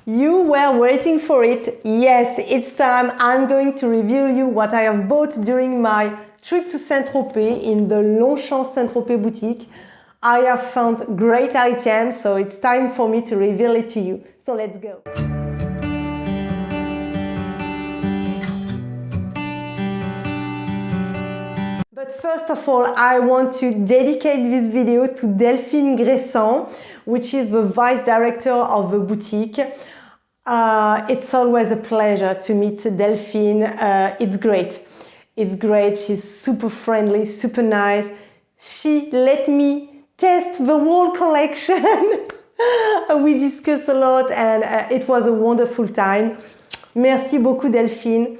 You were waiting for it. Yes, it's time. I'm going to reveal you what I have bought during my trip to Saint Tropez in the Longchamp Saint Tropez boutique. I have found great items, so it's time for me to reveal it to you. So let's go. But first of all, I want to dedicate this video to Delphine Gresson, which is the vice director of the boutique. It's always a pleasure to meet Delphine. It's great. It's great. She's super friendly, super nice. She let me test the whole collection. We discussed a lot and it was a wonderful time. Merci beaucoup, Delphine.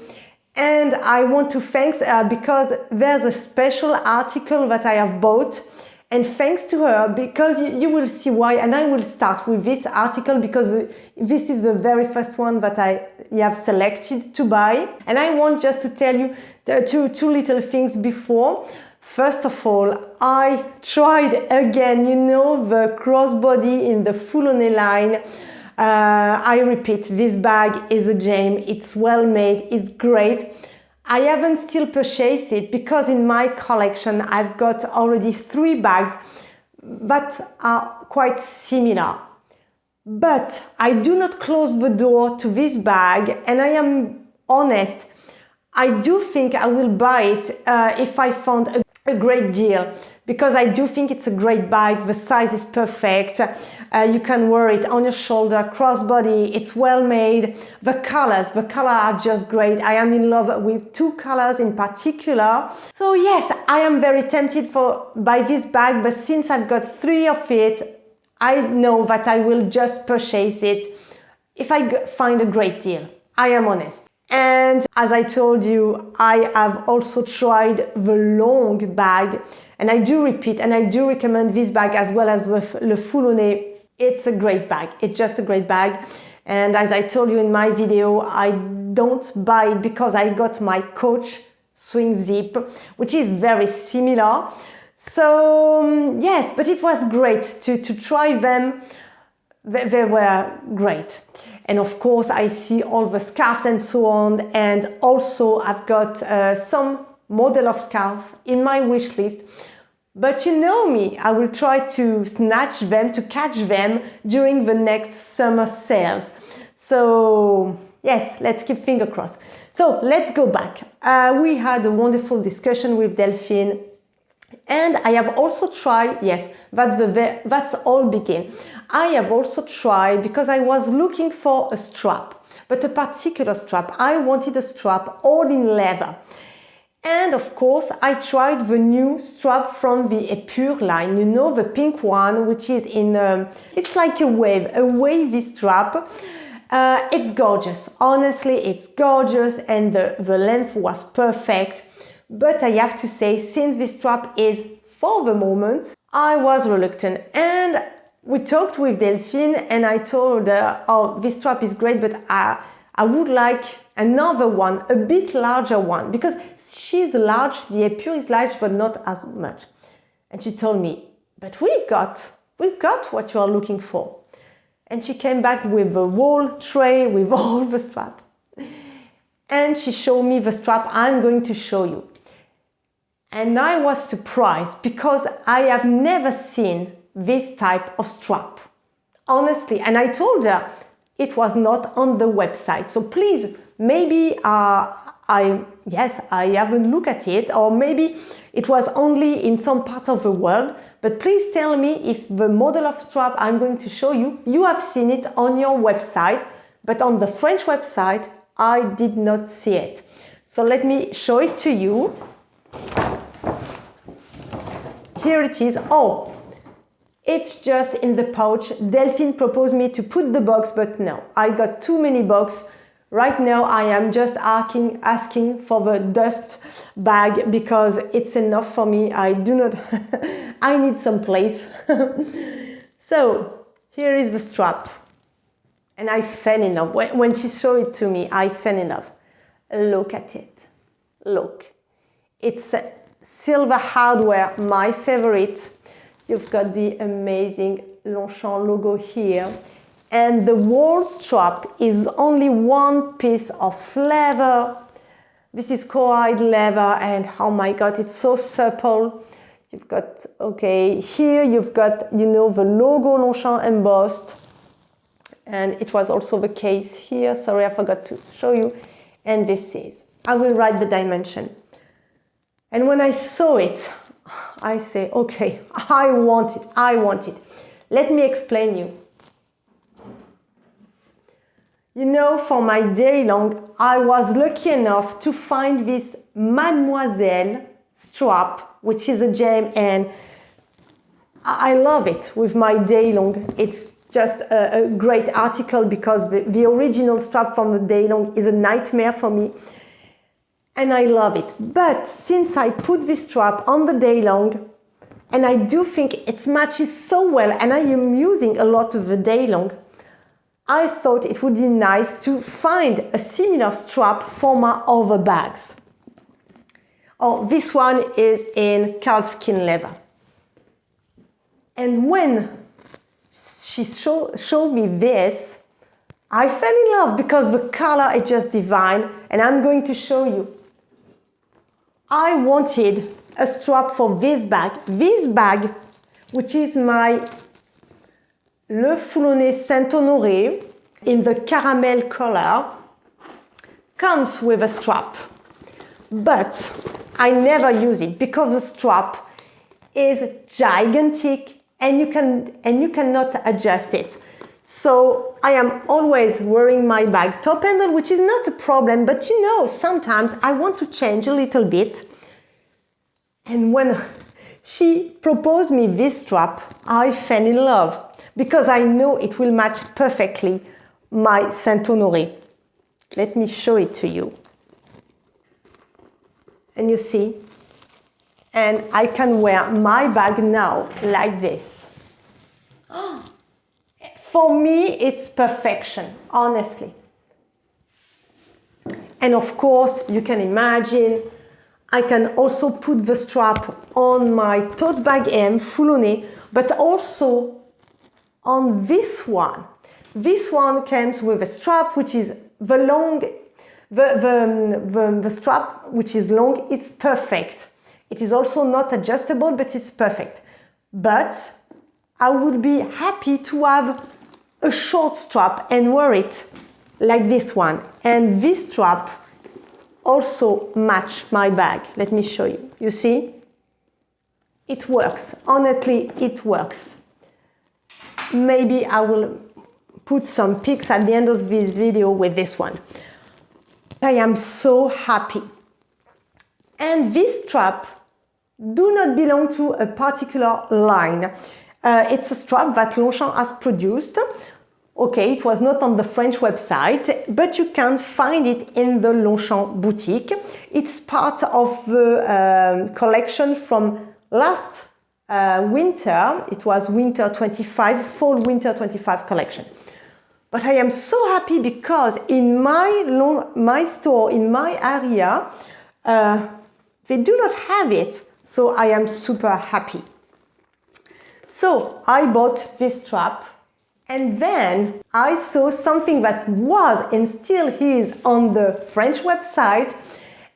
And I want to thank because there's a special article that I have bought, and thanks to her, because you will see why. And I will start with this article because this is the very first one that I have selected to buy. And I want just to tell you two little things before. First of all, I tried again, you know, the crossbody in the Foulonné line. I repeat, this bag is a gem. It's well made, it's great. I haven't still purchased it because in my collection I've got already 3 bags that are quite similar. But I do not close the door to this bag, and I am honest, I do think I will buy it if I found a great deal, because I do think it's a great bag. The size is perfect. You can wear it on your shoulder, crossbody. It's well made. The colors are just great. I am in love with 2 colors in particular. So yes, I am very tempted by this bag, but since I've got 3 of it, I know that I will just purchase it if I find a great deal. I am honest. And as I told you, I have also tried the Looong bag, and I do repeat, and I do recommend this bag as well as the Le Foulonné. It's a great bag. It's just a great bag. And as I told you in my video, I don't buy it because I got my Coach swing zip, which is very similar. So yes, but it was great to try them. They were great. And of course, I see all the scarves and so on. And also I've got some model of scarf in my wish list. But you know me, I will try to snatch them, to catch them during the next summer sales. So yes, let's keep fingers crossed. So let's go back. We had a wonderful discussion with Delphine. And I have also tried, yes, that's all begin. I have also tried, because I was looking for a strap, but a particular strap. I wanted a strap all in leather. And of course, I tried the new strap from the Epure line, you know, the pink one, which is in, it's like a wavy strap. It's gorgeous. Honestly, it's gorgeous, and the length was perfect. But I have to say, since this strap is for the moment, I was reluctant. And we talked with Delphine, and I told her, oh, this strap is great, but I would like another one, a bit larger one, because she's large, the Epure is large, but not as much. And she told me, but we've got what you are looking for. And she came back with the whole tray with all the strap. And she showed me the strap I'm going to show you. And I was surprised because I have never seen this type of strap, honestly. And I told her it was not on the website. So please, maybe I haven't looked at it, or maybe it was only in some part of the world. But please tell me if the model of strap I'm going to show you, you have seen it on your website, but on the French website, I did not see it. So let me show it to you. Here it is. Oh, it's just in the pouch. Delphine proposed me to put the box, but no, I got too many boxes. Right now I am just asking for the dust bag because it's enough for me. I do not, I need some place. So here is the strap. And I fell in love. When she showed it to me, I fell in love. Look at it. Look. It's silver hardware, my favorite. You've got the amazing Longchamp logo here. and the whole strap is only one piece of leather. This is cowhide leather, and oh my god, it's so supple. You've got, okay, here you've got, you know, the logo Longchamp embossed, and it was also the case here. Sorry, I forgot to show you. And this is, I will write the dimension. And when I saw it, I say, okay, I want it, I want it. Let me explain you. You know, for my Daylong, I was lucky enough to find this Mademoiselle strap, which is a gem, and I love it with my Daylong. It's just a great article because the original strap from the Daylong is a nightmare for me, and I love it. But since I put this strap on the Daylong, and I do think it matches so well, and I am using a lot of the Daylong, I thought it would be nice to find a similar strap for my other bags. Oh, this one is in calfskin leather. And when she showed me this, I fell in love because the color is just divine, and I'm going to show you. I wanted a strap for this bag. This bag, which is my Le Foulonné Saint Honoré in the caramel color, comes with a strap, but I never use it because the strap is gigantic and you cannot adjust it. So I am always wearing my bag top handle, which is not a problem, but you know, sometimes I want to change a little bit. And when she proposed me this strap, I fell in love because I know it will match perfectly my Saint Honoré. Let me show it to you. And you see, and I can wear my bag now like this. For me, it's perfection, honestly. And of course, you can imagine, I can also put the strap on my tote bag M, Foulonné, but also on this one. This one comes with a strap which is the long, the strap which is long, it's perfect. It is also not adjustable, but it's perfect. But I would be happy to have a short strap and wear it like this one. And this strap also match my bag. Let me show you. You see? It works. Honestly, it works. Maybe I will put some pics at the end of this video with this one. I am so happy. And this strap do not belong to a particular line. It's a strap that Longchamp has produced. Okay, it was not on the French website, but you can find it in the Longchamp boutique. It's part of the collection from last winter. It was winter 25, fall winter 25 collection. But I am so happy because in my store, in my area, they do not have it. So I am super happy. So I bought this strap, and then I saw something that was and still is on the French website,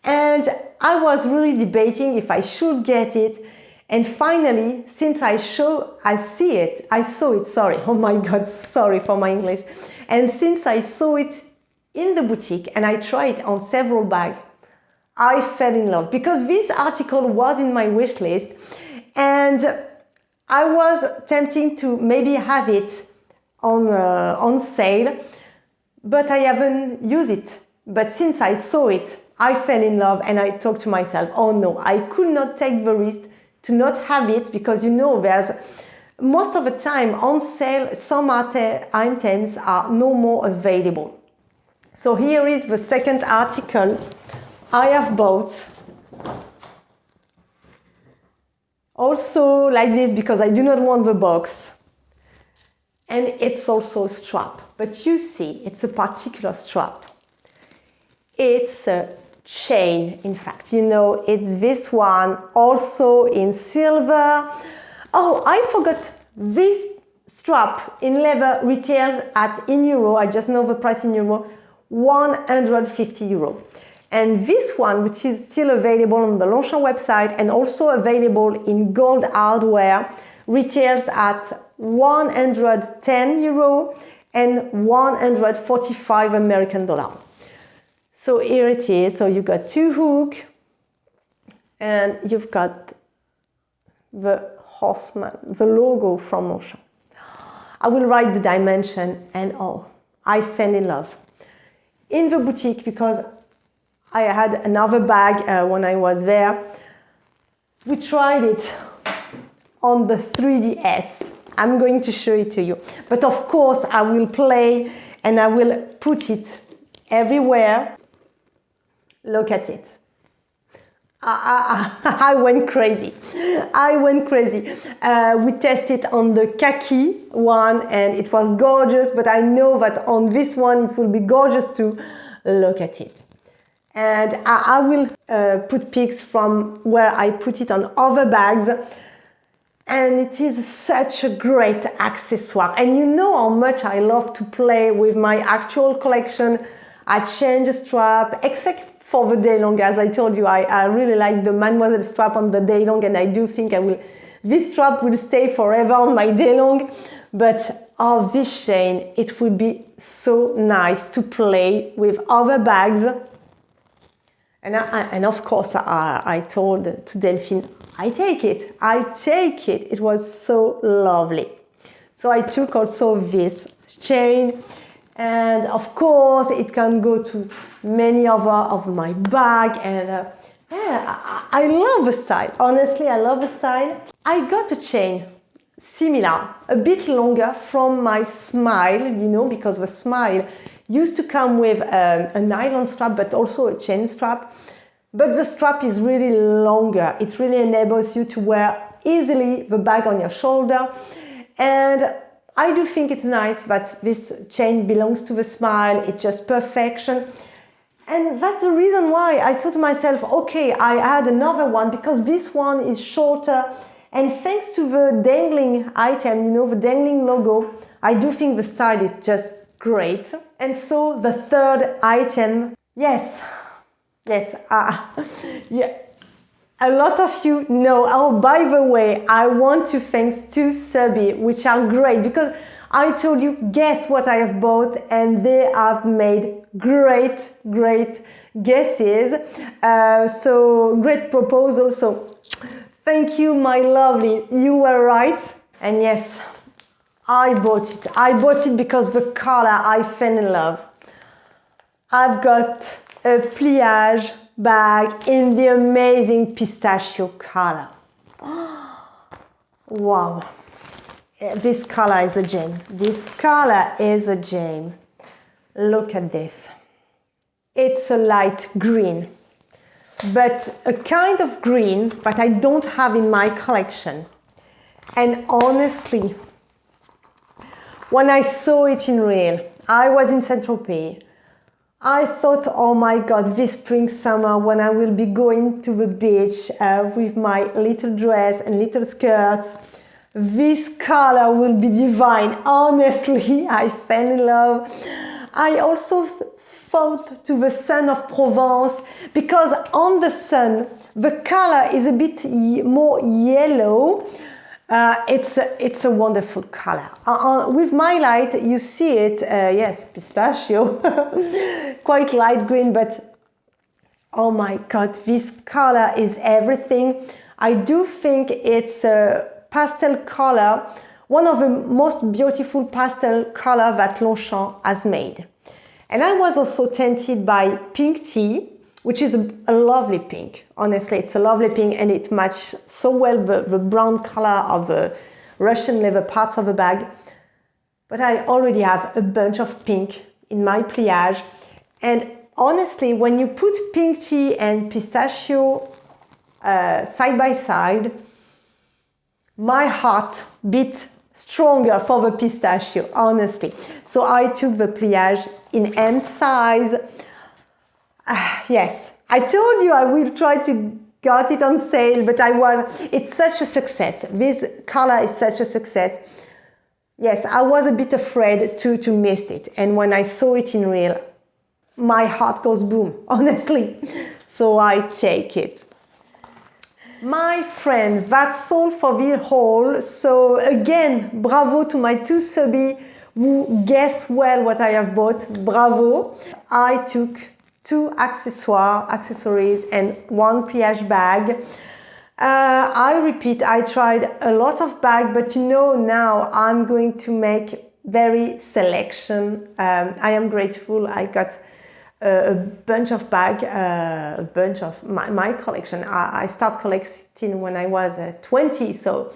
and I was really debating if I should get it. And finally, since I saw it, sorry, oh my god, sorry for my English. And since I saw it in the boutique and I tried it on several bags, I fell in love because this article was in my wish list, and I was tempting to maybe have it on sale, but I haven't used it. But since I saw it, I fell in love, and I thought to myself, oh no, I could not take the risk to not have it, because you know, there's most of the time on sale, some items are no more available. So here is the second article I have bought. Also like this, because I do not want the box. And it's also a strap, but you see, it's a particular strap. It's a chain, in fact, you know, it's this one, also in silver. Oh, I forgot, this strap in leather retails at, in euro, I just know the price in euro, 150 euro. And this one, which is still available on the Longchamp website and also available in gold hardware, retails at 110 euro and 145 American dollar. So here it is. So you've got two hooks and you've got the horseman, the logo from Longchamp. I will write the dimension and oh, I fell in love. In the boutique, because I had another bag when I was there, we tried it on the 3DS. I'm going to show it to you. But of course, I will play and I will put it everywhere. Look at it. I went crazy. I went crazy. We tested on the khaki one and it was gorgeous, but I know that on this one it will be gorgeous too. Look at it. And I will put pics from where I put it on other bags. And it is such a great accessoire. And you know how much I love to play with my actual collection. I change a strap, except for the Daylong. As I told you, I really like the Mademoiselle strap on the Daylong, and I do think this strap will stay forever on my Daylong. But oh, this chain, it would be so nice to play with other bags. And of course, I told to Delphine, I take it. It was so lovely. So I took also this chain. And of course, it can go to many other of my bag. And yeah, I love the style. Honestly, I love the style. I got a chain similar, a bit longer from my Smile, you know, because the Smile used to come with a nylon strap, but also a chain strap. But the strap is really longer. It really enables you to wear easily the bag on your shoulder. And I do think it's nice that this chain belongs to the Smile. It's just perfection. And that's the reason why I thought to myself, okay, I had another one because this one is shorter. And thanks to the dangling item, you know, the dangling logo, I do think the style is just great. And so the third item, yes, yeah. A lot of you know, oh, by the way, I want to thank to Subby, which are great because I told you, guess what I have bought, and they have made great guesses. So great proposal. So thank you, my lovely. You were right. And yes, I bought it. I bought it because the color, I fell in love. I've got a pliage bag in the amazing pistachio color. Wow, this color is a gem. This color is a gem. Look at this. It's a light green, but a kind of green that I don't have in my collection. And honestly, when I saw it in real, I was in Saint Tropez. I thought, oh my God, this spring, summer, when I will be going to the beach with my little dress and little skirts, this color will be divine. Honestly, I fell in love. I also thought to the sun of Provence, because on the sun, the color is a bit more yellow. It's a wonderful color. With my light, you see it, yes, pistachio, quite light green, but oh my God, this color is everything. I do think it's a pastel color, one of the most beautiful pastel color that Longchamp has made. And I was also tempted by pink tea, which is a lovely pink. Honestly, it's a lovely pink and it matches so well the brown color of the Russian leather parts of the bag. But I already have a bunch of pink in my pliage. And honestly, when you put pink tea and pistachio side by side, my heart beat stronger for the pistachio, honestly. So I took the pliage in M size. Yes, I told you I will try to get it on sale, but it's such a success. This color is such a success. Yes, I was a bit afraid to miss it. And when I saw it in real, my heart goes boom, honestly. So I take it. My friend, that's all for the haul. So again, bravo to my two subbies who guess well what I have bought. Bravo. I took 2 accessories and 1 pliage bag. I repeat, I tried a lot of bags, but you know, now I'm going to make very selection. I am grateful I got a bunch of bags, a bunch of my collection. I started collecting when I was 20, so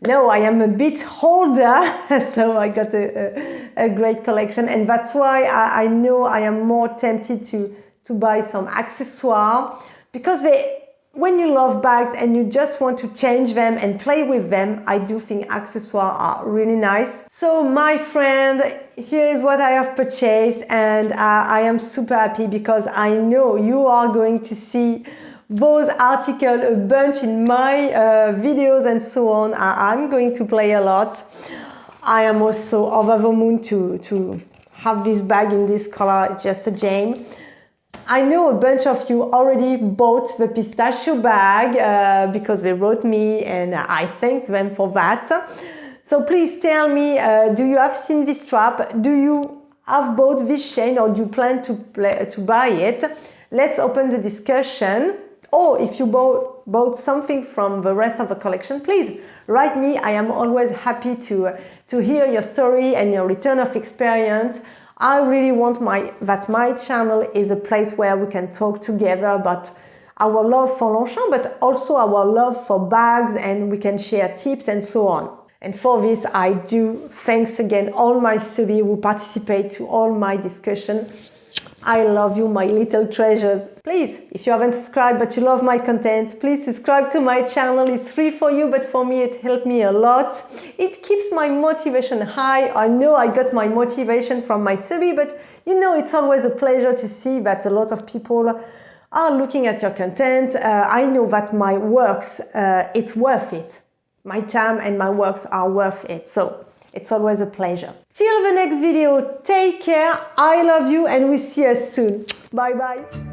no, I am a bit older, so I got a great collection, and that's why I know I am more tempted to buy some accessoires, because when you love bags and you just want to change them and play with them, I do think accessoires are really nice. So my friend, here is what I have purchased, and I am super happy because I know you are going to see those articles a bunch in my videos and so on. I'm going to play a lot. I am also over the moon to have this bag in this color. It's just a gem. I know a bunch of you already bought the pistachio bag because they wrote me, and I thanked them for that. So please tell me, do you have seen this strap? Do you have bought this chain, or do you plan to buy it? Let's open the discussion. Or if you bought something from the rest of the collection, please write me. I am always happy to hear your story and your return of experience. I really want that my channel is a place where we can talk together about our love for Longchamp, but also our love for bags, and we can share tips and so on. And for this, I do thanks again all my subbies who participate to all my discussion. I love you, my little treasures. Please, if you haven't subscribed but you love my content, please subscribe to my channel. It's free for you, but for me it helped me a lot. It keeps my motivation high. I know I got my motivation from my subbies, but you know, it's always a pleasure to see that a lot of people are looking at your content. I know that my works, it's worth it. My time and my works are worth it. So it's always a pleasure. Till the next video, take care. I love you, and we see us soon. Bye bye.